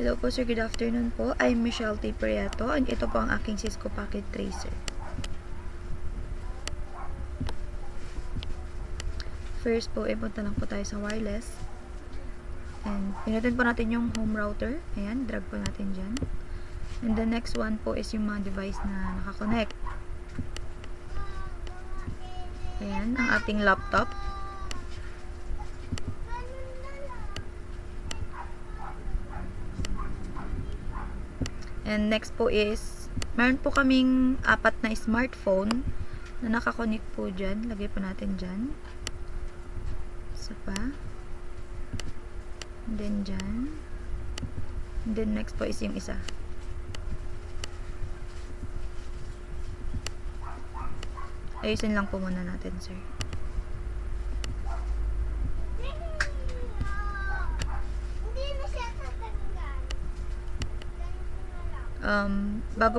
Hello po sir, good afternoon po. I'm Michelle T. Prieto and ito po ang aking Cisco Packet Tracer. First po, punta lang po tayo sa wireless. And pinutin po natin yung home router. Ayan, drag po natin dyan. And the next one po is yung mga device na nakakonect. Ayan, ang ating laptop. And next po is, meron po kaming 4 na smartphone na nakakonect po dyan. Lagay po natin dyan. Isa pa. And then dyan. And then next po is yung isa. Ayusin lang po muna natin, sir. Bago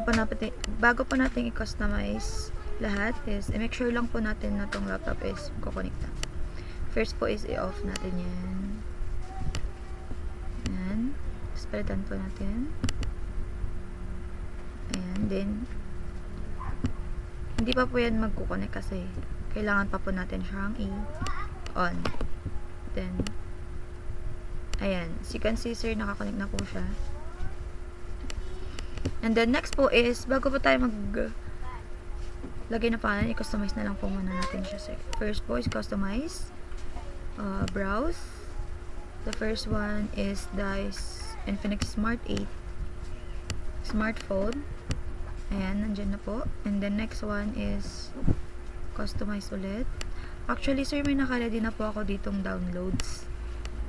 po natin i-customize lahat is, make sure lang po natin na tong laptop is kukonekta. First po is i-off natin yan. Ayan. Tapos palitan po natin. Ayan. Then, hindi pa po yan magkukonek kasi kailangan pa po natin siyang i-on. Then, ayan. As you can see, sir, nakakonect na po siya. And then next po is, bago po tayo lagay na pangalan, i-customize na lang po muna natin siya, sir. First po is customize, browse. The first one is the Infinix Smart 8 smartphone. Ayan, nandyan na po. And then next one is customize ulit. Actually, sir, may nakalagay na po ako ditong downloads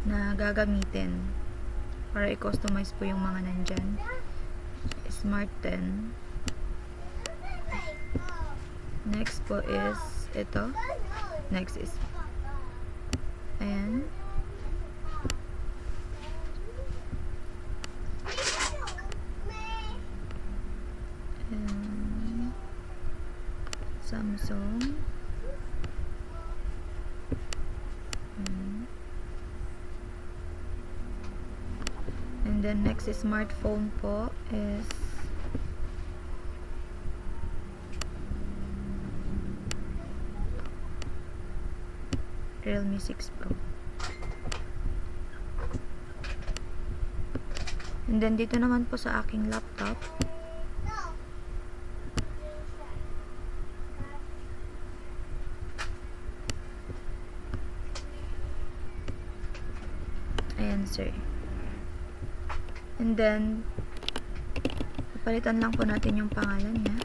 na gagamitin para i-customize po yung mga nandyan. Smart 10. Next po is ito. Next is ayan. Samsung. And then next is smartphone po is Realme 6 Pro. And then dito naman po sa aking laptop, ayan, sir. And then palitan lang po natin yung pangalan niya.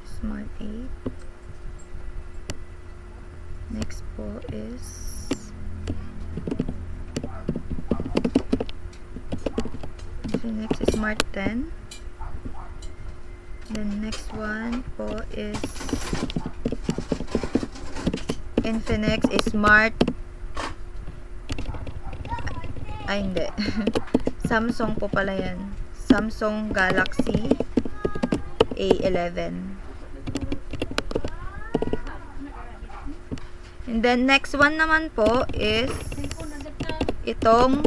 Smart 8. Next po is next is Smart 10. Then next one po is Infinix Smart hindi Samsung po pala yan, Samsung Galaxy A11. And then next one naman po is itong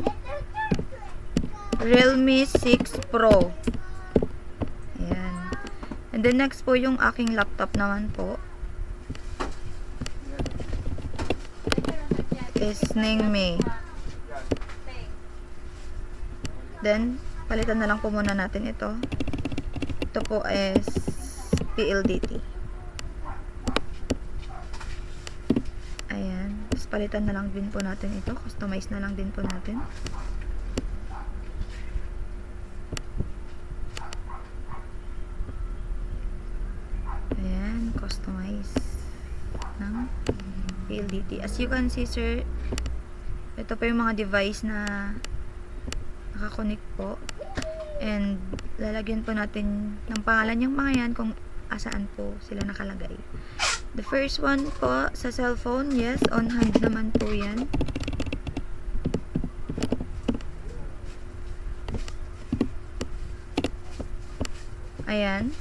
Realme 6 Pro. Ayan. And then next po yung aking laptop naman po is Ningme. Then palitan na lang po muna natin ito. Ito po is PLDT. Ayan. Tapos palitan na lang din po natin ito. Customize na lang din po natin. Ayan. Customize ng PLDT. As you can see, sir, ito po yung mga device na nakakonect po. And lalagyan po natin ng pangalan yung mga yan kung asaan po sila nakalagay. The first one po sa cellphone, yes, on hand naman po yan. Ayan.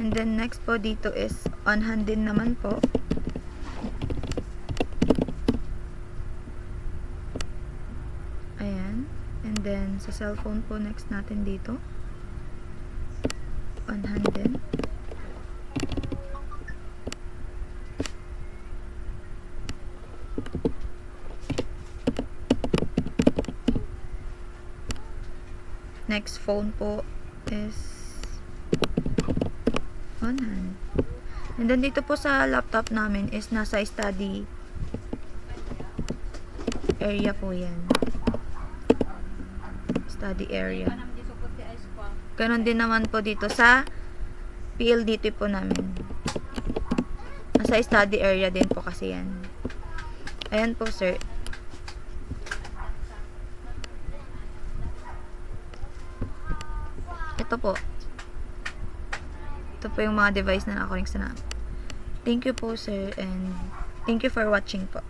And then next po dito is on hand din naman po. Then, sa cellphone po next natin dito. On hand din. Next phone po is on hand. And then dito po sa laptop namin is nasa study area po yan. Study area. Ganon din naman po dito sa PLDT po namin. Nasa study area din po kasi yan. Ayan po, sir. Ito po. Ito po yung mga device na nakakonek sa namin. Thank you po, sir, and thank you for watching po.